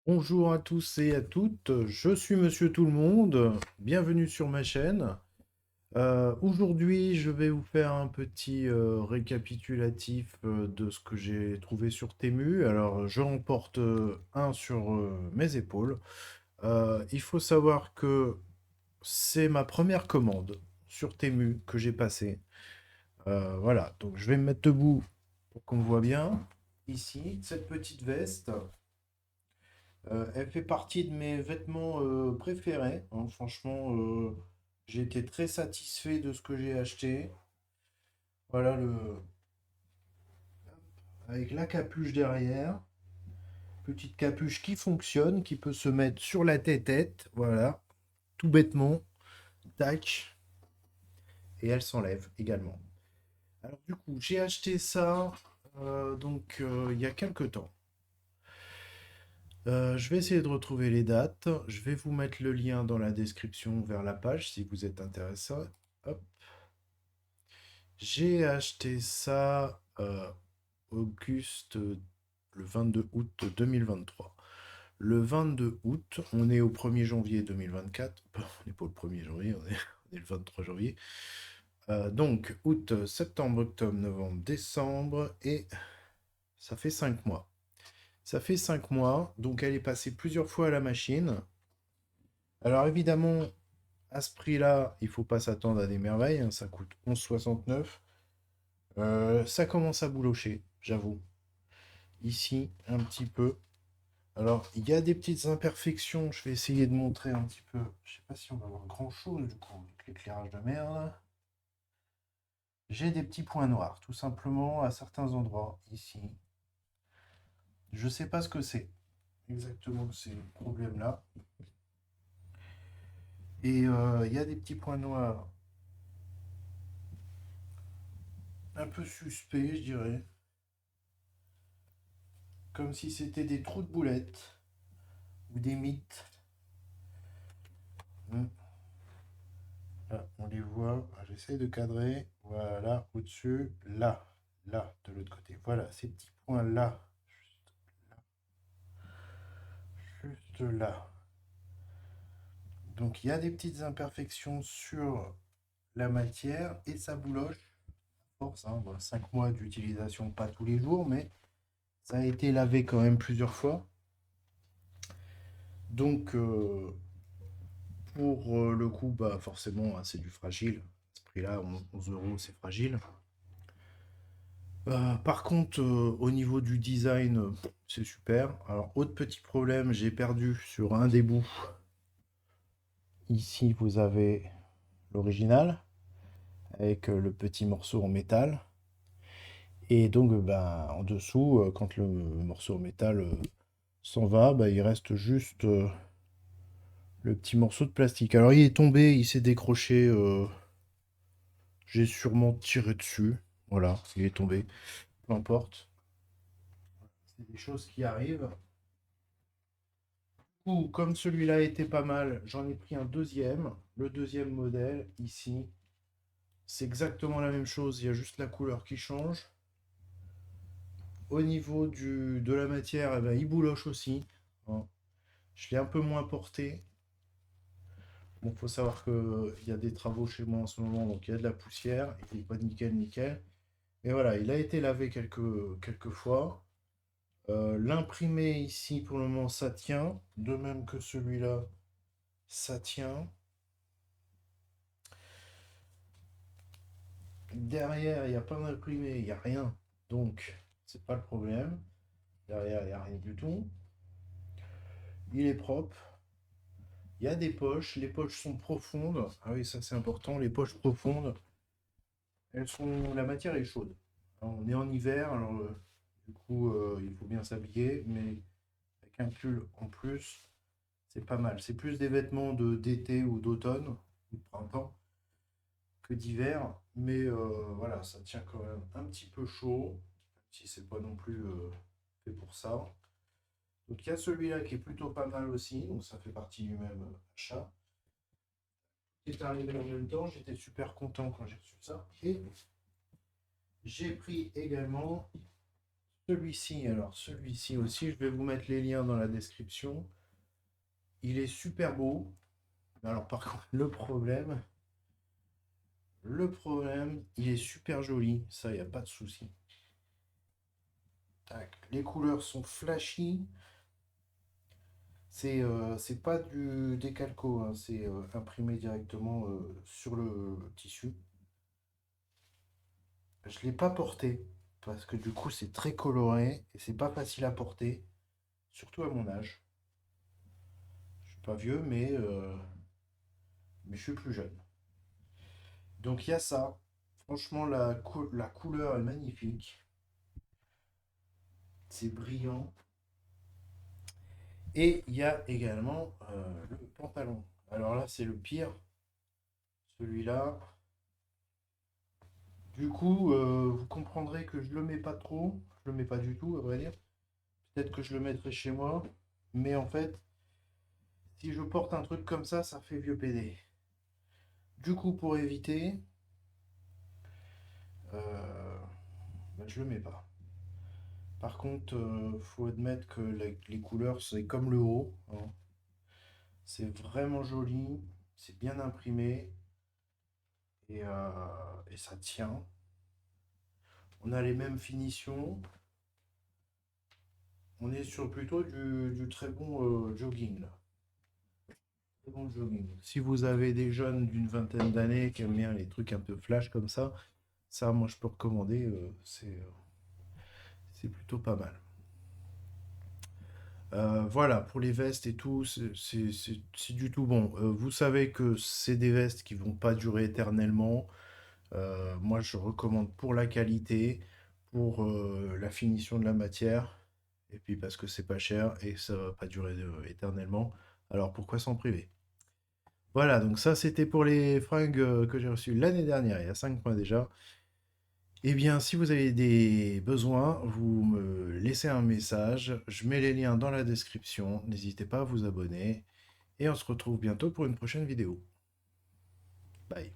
Bonjour à tous et à toutes, je suis Monsieur Tout le Monde, bienvenue sur ma chaîne. Aujourd'hui, je vais vous faire un petit récapitulatif de ce que j'ai trouvé sur Temu. Alors, je remporte un sur mes épaules. Il faut savoir que c'est ma première commande sur Temu que j'ai passée. Voilà, donc je vais me mettre debout pour qu'on me voit bien. Ici, cette petite veste. Elle fait partie de mes vêtements préférés, hein. Franchement, j'ai été très satisfait de ce que j'ai acheté. Voilà avec la capuche derrière. Petite capuche qui fonctionne, qui peut se mettre sur la tête-tête. Voilà, tout bêtement. Tac. Et elle s'enlève également. Alors du coup, j'ai acheté ça il y a quelques temps. Je vais essayer de retrouver les dates. Je vais vous mettre le lien dans la description vers la page si vous êtes intéressé. Hop. J'ai acheté ça Auguste le 22 août 2023. Le 22 août, on est au 1er janvier 2024. On n'est pas le 1er janvier, on est le 23 janvier. Donc, août, septembre, octobre, novembre, décembre, et ça fait 5 mois. Ça fait 5 mois, donc elle est passée plusieurs fois à la machine. Alors évidemment, à ce prix-là, il faut pas s'attendre à des merveilles, hein, ça coûte 11,69. Ça commence à boulocher, j'avoue. Ici, un petit peu. Alors, il y a des petites imperfections, je vais essayer de montrer un petit peu. Je sais pas si on va voir grand-chose, du coup, avec l'éclairage de merde. J'ai des petits points noirs, tout simplement, à certains endroits, ici. Je sais pas ce que c'est exactement ces problèmes-là. Et il y a des petits points noirs un peu suspects, je dirais. Comme si c'était des trous de boulettes ou des mythes. Hmm. Là, on les voit. Ah, j'essaie de cadrer. Voilà, au-dessus. Là, là, de l'autre côté. Voilà, ces petits points-là. Juste là. Donc, il y a des petites imperfections sur la matière et ça bouloche. Force, hein. Voilà, 5 mois d'utilisation, pas tous les jours, mais ça a été lavé quand même plusieurs fois. Donc, pour le coup, bah, forcément, hein, c'est du fragile. À ce prix-là, 11 euros, c'est fragile. Par contre, au niveau du design, c'est super. Alors, autre petit problème, j'ai perdu sur un des bouts. Ici, vous avez l'original avec le petit morceau en métal. Et donc, ben, en dessous, quand le morceau en métal s'en va, bah, il reste juste le petit morceau de plastique. Alors, il est tombé, il s'est décroché. J'ai sûrement tiré dessus. Voilà, il est tombé. Peu importe. C'est des choses qui arrivent. Ou comme celui-là était pas mal, j'en ai pris un deuxième. Le deuxième modèle, ici, c'est exactement la même chose, il y a juste la couleur qui change. Au niveau de la matière, eh ben, il bouloche aussi, hein. Je l'ai un peu moins porté. Bon, faut savoir qu'il y a des travaux chez moi en ce moment, donc il y a de la poussière, il n'est pas nickel nickel. Mais voilà, il a été lavé quelques fois. L'imprimé ici, pour le moment, ça tient. De même que celui-là, ça tient. Derrière, il n'y a pas d'imprimé, il n'y a rien. Donc, c'est pas le problème. Derrière, il n'y a rien du tout. Il est propre. Il y a des poches. Les poches sont profondes. Ah oui, ça c'est important. Les poches profondes, elles sont. La matière est chaude. Alors, on est en hiver, alors du coup, il faut bien s'habiller, mais avec un pull en plus, c'est pas mal. C'est plus des vêtements d'été ou d'automne, ou de printemps, que d'hiver. Mais voilà, ça tient quand même un petit peu chaud, si c'est pas non plus fait pour ça. Donc il y a celui-là qui est plutôt pas mal aussi, donc ça fait partie du même achat. Qui est arrivé en même temps, j'étais super content quand j'ai reçu ça. Et j'ai pris également Celui-ci, alors celui-ci aussi, je vais vous mettre les liens dans la description. Il est super beau. Alors par contre, le problème, il est super joli. Ça, il n'y a pas de souci. Tac. Les couleurs sont flashy. C'est pas du décalco, hein, c'est imprimé directement sur le tissu. Je l'ai pas porté parce que du coup c'est très coloré et c'est pas facile à porter, surtout à mon âge. Je suis pas vieux, mais je suis plus jeune. Donc il y a ça. Franchement, la couleur est magnifique. C'est brillant. Et il y a également le pantalon. Alors là, c'est le pire. Celui-là. Du coup, vous comprendrez que je le mets pas trop. Je le mets pas du tout, à vrai dire. Peut-être que je le mettrai chez moi. Mais en fait, si je porte un truc comme ça fait vieux PD. Du coup, pour éviter, bah, je le mets pas. Par contre, faut admettre que les couleurs, c'est comme le haut, hein. C'est vraiment joli, c'est bien imprimé et ça tient. On a les mêmes finitions. On est sur plutôt du très bon jogging là. Très bon jogging. Si vous avez des jeunes d'une vingtaine d'années qui aiment bien les trucs un peu flash comme ça, moi je peux recommander. C'est plutôt pas mal. Voilà, pour les vestes et tout, c'est du tout bon. Vous savez que c'est des vestes qui vont pas durer éternellement. Moi, je recommande pour la qualité, pour la finition de la matière, et puis parce que c'est pas cher et ça va pas durer éternellement. Alors pourquoi s'en priver? Voilà, donc ça c'était pour les fringues que j'ai reçues l'année dernière, il y a 5 mois déjà. Eh bien, si vous avez des besoins, vous me laissez un message. Je mets les liens dans la description. N'hésitez pas à vous abonner. Et on se retrouve bientôt pour une prochaine vidéo. Bye.